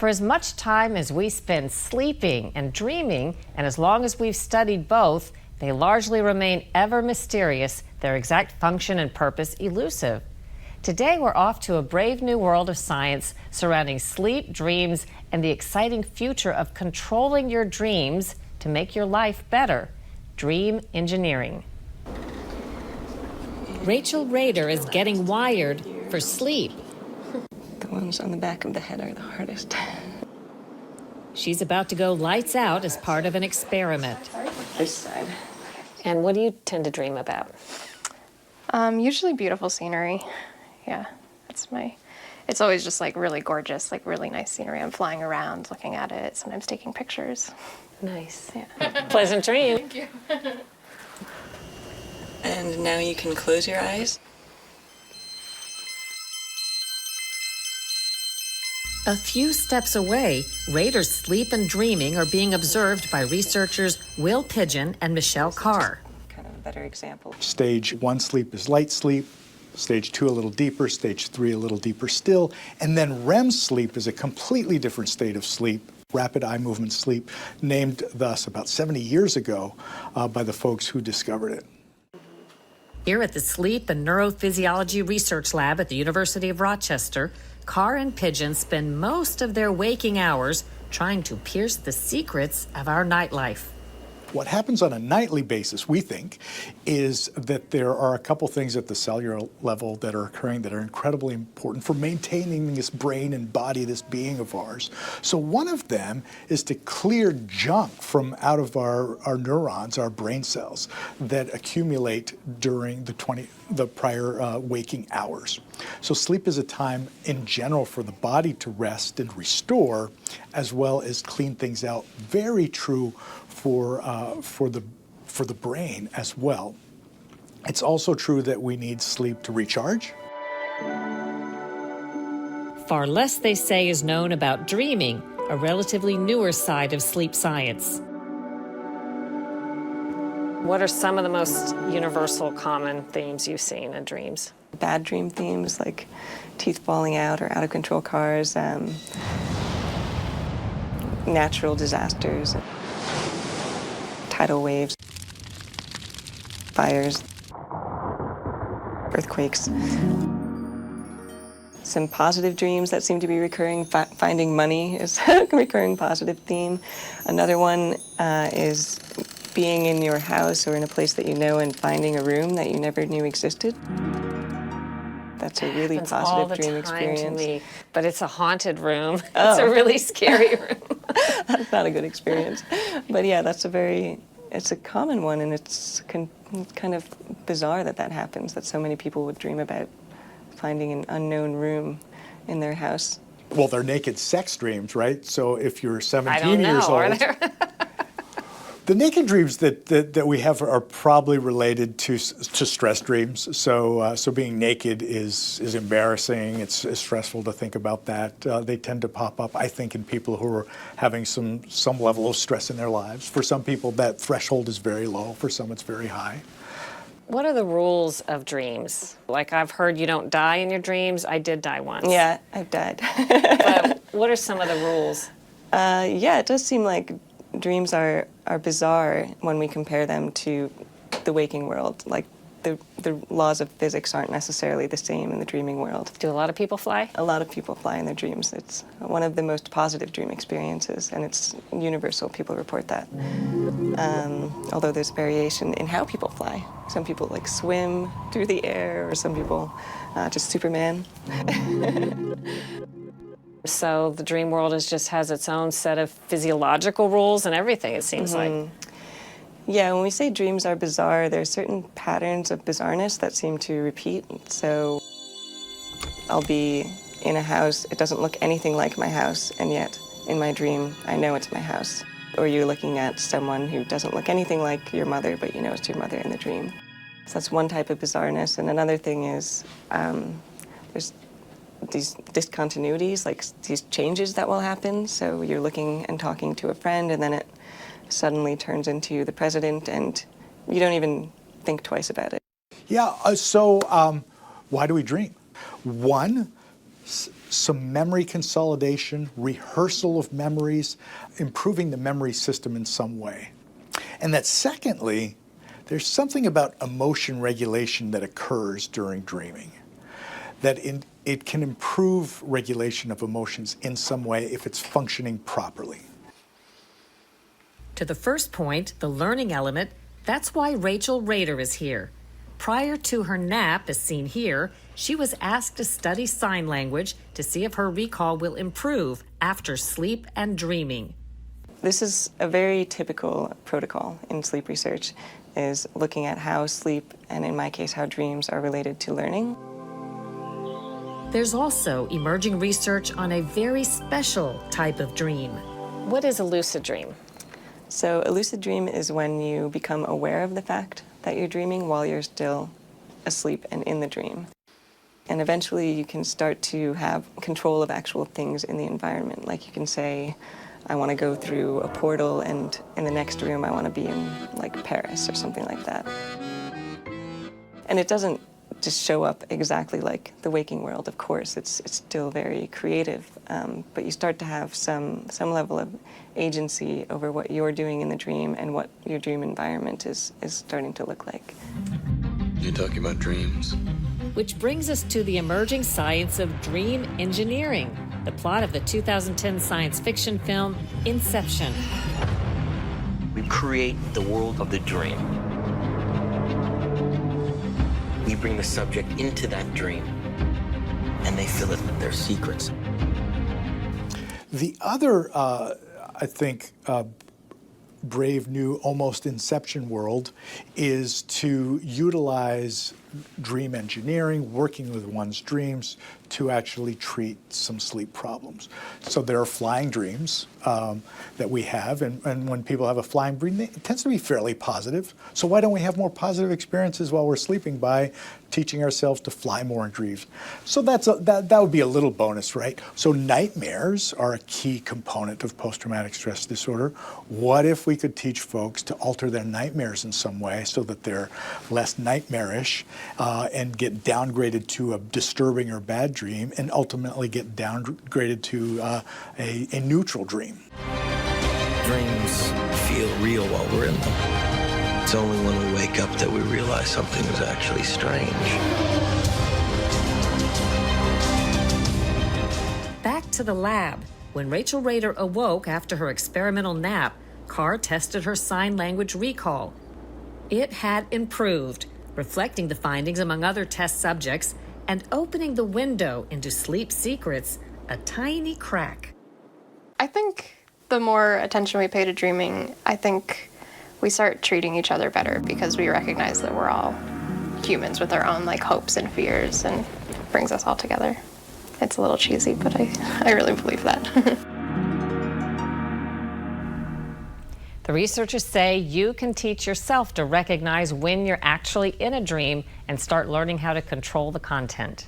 For as much time as we spend sleeping and dreaming, and as long as we've studied both, they largely remain ever mysterious, their exact function and purpose elusive. Today, we're off to a brave new world of science surrounding sleep, dreams, and the exciting future of controlling your dreams to make your life better. Dream engineering. Rachel Rader is getting wired for sleep. The ones on the back of the head are the hardest. She's about to go lights out as part of an experiment. This side. And what do you tend to dream about? Usually beautiful scenery. Yeah, it's always just like really gorgeous, like really nice scenery. I'm flying around, looking at it, sometimes taking pictures. Nice. Yeah. Pleasant dream. Thank you. And now you can close your eyes. A few steps away, Rader's sleep and dreaming are being observed by researchers Will Pigeon and Michelle Carr. Kind of a better example. Stage 1 sleep is light sleep. Stage 2 a little deeper, stage 3 a little deeper still, and then REM sleep is a completely different state of sleep, rapid eye movement sleep, named thus about 70 years ago by the folks who discovered it. Here at the Sleep and Neurophysiology Research Lab at the University of Rochester, Carr and Pigeon spend most of their waking hours trying to pierce the secrets of our nightlife. What happens on a nightly basis, we think, is that there are a couple things at the cellular level that are occurring that are incredibly important for maintaining this brain and body, this being of ours. So one of them is to clear junk from out of our neurons, our brain cells, that accumulate during the prior waking hours. So sleep is a time in general for the body to rest and restore, as well as clean things out. Very true for the brain as well. It's also true that we need sleep to recharge. Far less, they say, is known about dreaming, a relatively newer side of sleep science. What are some of the most universal common themes you've seen in dreams? Bad dream themes like teeth falling out or out of control cars, natural disasters, tidal waves, fires, earthquakes. Some positive dreams that seem to be recurring. Finding money is a recurring positive theme. Another one is being in your house or in a place that you know and finding a room that you never knew existed. That's a really positive dream experience. To me, but it's a haunted room. Oh. It's a really scary room. That's not a good experience. But yeah, it's a common one, and it's kind of bizarre that happens, that so many people would dream about finding an unknown room in their house. Well, they're naked sex dreams, right? So if you're 17 I don't know, years old, are there? the naked dreams that we have are probably related to stress dreams. So being naked is embarrassing. It's stressful to think about that. They tend to pop up, I think, in people who are having some level of stress in their lives. For some people, that threshold is very low. For some, it's very high. What are the rules of dreams? Like, I've heard you don't die in your dreams. I did die once. Yeah, I've died. But what are some of the rules? Yeah, it does seem like dreams are bizarre when we compare them to the waking world. Like, the laws of physics aren't necessarily the same in the dreaming world. Do a lot of people fly? A lot of people fly in their dreams. It's one of the most positive dream experiences, and it's universal. People report that. Although there's variation in how people fly. Some people like swim through the air, or some people just Superman. So the dream world just has its own set of physiological rules and everything, it seems like. Yeah, when we say dreams are bizarre, there are certain patterns of bizarreness that seem to repeat. So I'll be in a house, it doesn't look anything like my house, and yet in my dream, I know it's my house. Or you're looking at someone who doesn't look anything like your mother, but you know it's your mother in the dream. So that's one type of bizarreness. And another thing is there's these discontinuities, like these changes that will happen. So you're looking and talking to a friend, and then it suddenly turns into the president, and you don't even think twice about it. Yeah, so why do we dream? One, some memory consolidation, rehearsal of memories, improving the memory system in some way. And that secondly, there's something about emotion regulation that occurs during dreaming, that it can improve regulation of emotions in some way if it's functioning properly. To the first point, the learning element, that's why Rachel Rader is here. Prior to her nap, as seen here, she was asked to study sign language to see if her recall will improve after sleep and dreaming. This is a very typical protocol in sleep research, is looking at how sleep, and in my case, how dreams are related to learning. There's also emerging research on a very special type of dream. What is a lucid dream? So a lucid dream is when you become aware of the fact that you're dreaming while you're still asleep and in the dream. And eventually you can start to have control of actual things in the environment. Like you can say, I want to go through a portal, and in the next room I want to be in like Paris or something like that. And it doesn't just show up exactly like the waking world, of course. It's still very creative, but you start to have some level of agency over what you're doing in the dream and what your dream environment is starting to look like. You're talking about dreams? Which brings us to the emerging science of dream engineering, the plot of the 2010 science fiction film Inception. We create the world of the dream. We bring the subject into that dream, and they fill it with their secrets. The other, I think, brave new almost Inception world is to utilize dream engineering, working with one's dreams to actually treat some sleep problems. So there are flying dreams that we have, and when people have a flying dream, it tends to be fairly positive. So why don't we have more positive experiences while we're sleeping by teaching ourselves to fly more in dreams? So that would be a little bonus, right? So nightmares are a key component of post-traumatic stress disorder. What if we could teach folks to alter their nightmares in some way so that they're less nightmarish and get downgraded to a disturbing or bad dream, and ultimately get downgraded to a neutral dream? Dreams feel real while we're in them. It's only when we wake up that we realize something is actually strange. Back to the lab. When Rachel Rader awoke after her experimental nap, Carr tested her sign language recall. It had improved, reflecting the findings among other test subjects and opening the window into sleep secrets a tiny crack. I think the more attention we pay to dreaming, I think we start treating each other better because we recognize that we're all humans with our own like hopes and fears, and it brings us all together. It's a little cheesy, but I really believe that. The researchers say you can teach yourself to recognize when you're actually in a dream and start learning how to control the content.